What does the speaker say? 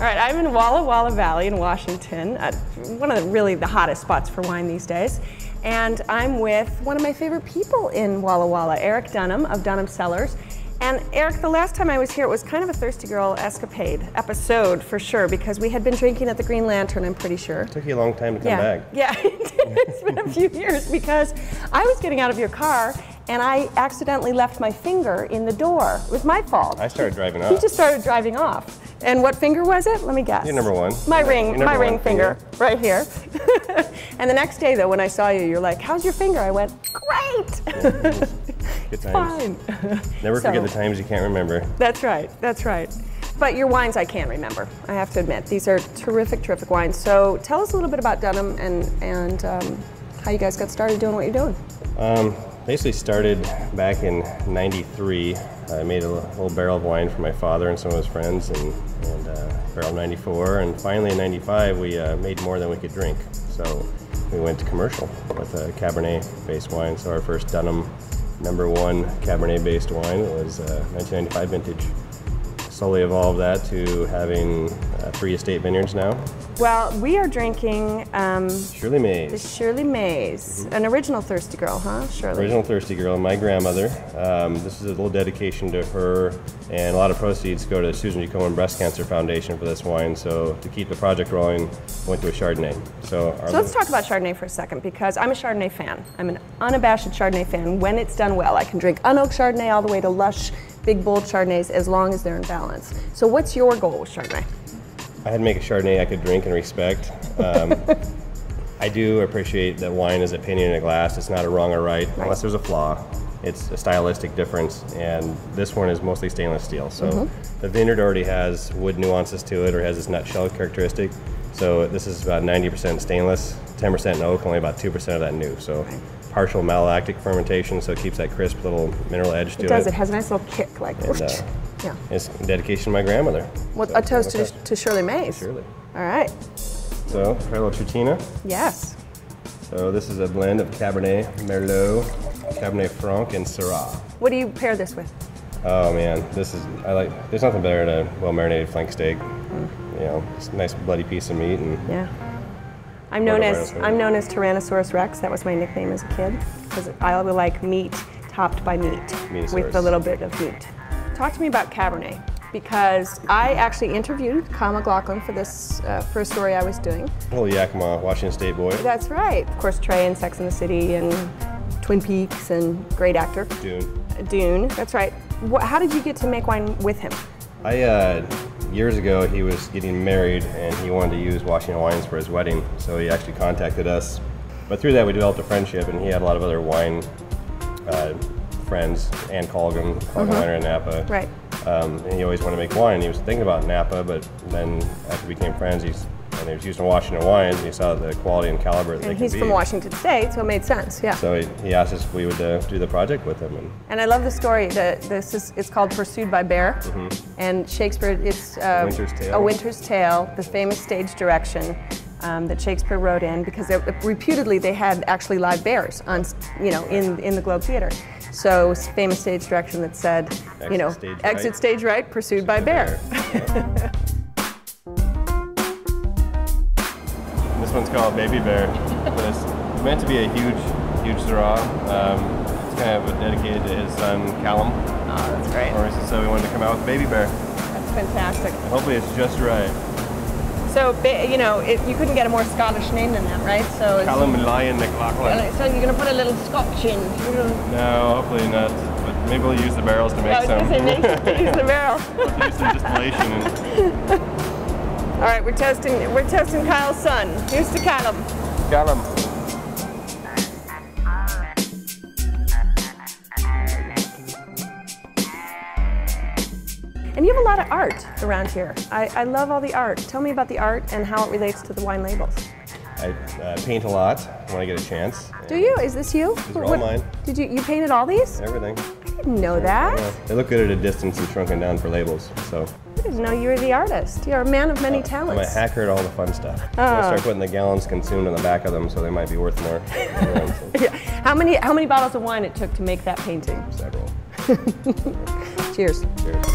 All right, I'm in Walla Walla Valley in Washington, one of the hottest spots for wine these days. And I'm with one of my favorite people in Walla Walla, Eric Dunham of Dunham Cellars. And Eric, the last time I was here, it was kind of a Thirsty Girl escapade episode for sure, because we had been drinking at the Green Lantern, I'm pretty sure. It took you a long time to come back. Yeah, it's been a few years because I was getting out of your car and I accidentally left my finger in the door. It was my fault. I started driving off. He just started driving off. And what finger was it? Let me guess. Your number one. My ring finger, right here. And the next day though, when I saw you, you're like, how's your finger? I went, great. Good times. Fine. Never forget the times you can't remember. That's right, that's right. But your wines I can't remember, I have to admit. These are terrific, terrific wines. So tell us a little bit about Dunham and how you guys got started doing what you're doing. Basically started back in '93. I made a little barrel of wine for my father and some of his friends, and barrel 94. And finally in '95 we made more than we could drink. So we went to commercial with a Cabernet-based wine. So our first Dunham #1 Cabernet-based wine was 1995 vintage. Slowly evolved that to having 3 estate vineyards now. Well, we are drinking Shirley Mays. the Shirley Mays, an original Thirsty Girl, huh, Shirley? Original Thirsty Girl, my grandmother. This is a little dedication to her, and a lot of proceeds go to the Susan G. Komen Breast Cancer Foundation for this wine. So to keep the project rolling, went to a Chardonnay. So let's talk about Chardonnay for a second, because I'm a Chardonnay fan. I'm an unabashed Chardonnay fan. When it's done well, I can drink unoaked Chardonnay all the way to lush, big, bold Chardonnays, as long as they're in balance. So what's your goal with Chardonnay? I had to make a Chardonnay I could drink and respect. I do appreciate that wine is a painting in a glass. It's not a wrong or right, unless there's a flaw. It's a stylistic difference, and this one is mostly stainless steel. So the vineyard already has wood nuances to it, or has this nutshell characteristic. So this is about 90% stainless, 10% in oak, only about 2% of that new. So partial malolactic fermentation, so it keeps that crisp little mineral edge to it. It does. It has a nice little kick, like and, yeah. It's a dedication to my grandmother. Well, so a toast to Shirley Mays. Shirley. All right. So, try a little Trutina. Yes. So this is a blend of Cabernet, Merlot, Cabernet Franc, and Syrah. What do you pair this with? Oh man, there's nothing better than a well-marinated flank steak. You know, it's a nice bloody piece of meat. And yeah. I'm known as Tyrannosaurus Rex. That was my nickname as a kid, because I always like meat topped by meat with a little bit of meat. Talk to me about Cabernet, because I actually interviewed Kyle MacLachlan for this for a story I was doing. Little Yakima, Washington State boy. That's right. Of course, Trey in Sex and the City and Twin Peaks, and great actor. Dune. That's right. How did you get to make wine with him? Years ago, he was getting married and he wanted to use Washington wines for his wedding, so he actually contacted us. But through that, we developed a friendship, and he had a lot of other wine friends, Ann Colgan Winer in Napa. Right. And he always wanted to make wine. He was thinking about Napa, but then after we became friends, he was using Washington wines, and he saw the quality and caliber that they could be. And he's from Washington State, so it made sense, yeah. So he asked us if we would do the project with him. And I love the story. It's called Pursued by Bear, and Shakespeare, it's A Winter's Tale, the famous stage direction that Shakespeare wrote in, because reputedly they had actually live bears on, in the Globe Theater. So famous stage direction that said, exit stage right, pursued by bear. This one's called Baby Bear. But it's meant to be a huge Syrah. It's kind of dedicated to his son Callum. Oh, that's great. So we wanted to come out with Baby Bear. That's fantastic. And hopefully it's just right. So, you couldn't get a more Scottish name than that, right? So Callum Lion MacLachlan. So you're going to put a little Scotch in? No, hopefully not. But maybe we'll use the barrels to make some. I was going to say, use the barrel. We'll use some distillation. All right, we're testing Kyle's son. Here's to Callum. Callum. And you have a lot of art around here. I love all the art. Tell me about the art and how it relates to the wine labels. I paint a lot when I get a chance. Do you? Is this you? These are all mine. Did you painted all these? Everything. I didn't know that. Yeah. They look good at a distance and shrunken down for labels. So. I didn't know you were the artist. You're a man of many talents. I'm a hacker at all the fun stuff. So I start putting the gallons consumed on the back of them, so they might be worth more. Yeah. How many bottles of wine it took to make that painting? Several. Cheers. Cheers.